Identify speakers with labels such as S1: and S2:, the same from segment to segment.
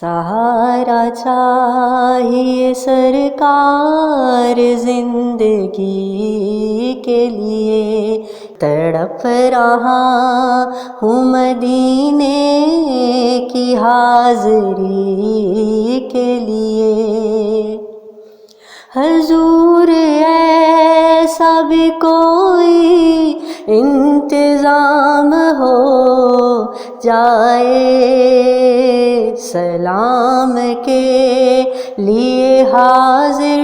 S1: سہارا چاہیے سرکار زندگی کے لیے، تڑپ رہا ہوں مدینے کی حاضری کے لیے۔ حضور ایسا بھی کوئی انتظام ہو جائے، سلام کے لیے حاضر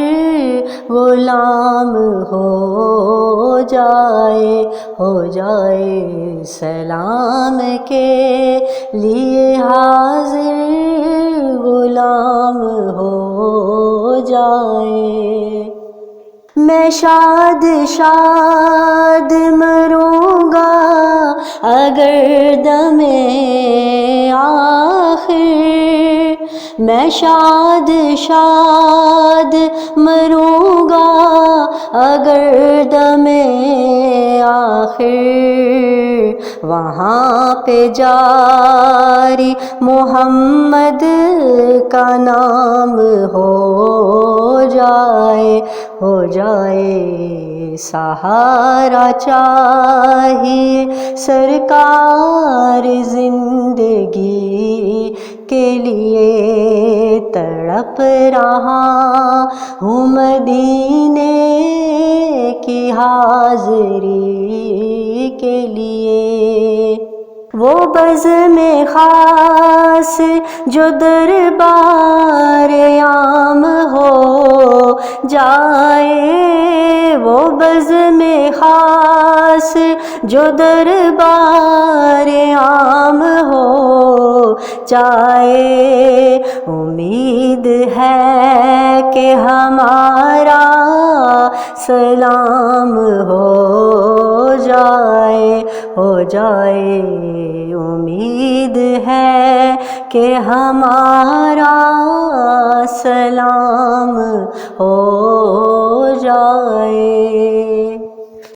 S1: غلام ہو جائے، سلام کے لیے حاضر غلام ہو جائے۔ میں شاد مروں گا اگر دم آخر، میں شاد مروں گا اگر دم آخر، وہاں پہ جاری محمد کا نام ہو جائے۔ سہارا چاہیے سرکار زندگی کے لیے، تڑپ رہا ہوں مدینے کی حاضری کے لیے۔ وہ بزم خاص جو دربار عام ہو جائے، وہ بزم خاص جو دربار عام ہو جائے، امید ہے کہ ہمارا سلام ہو جائے، امید ہے کہ ہمارا سلام ہو جائے۔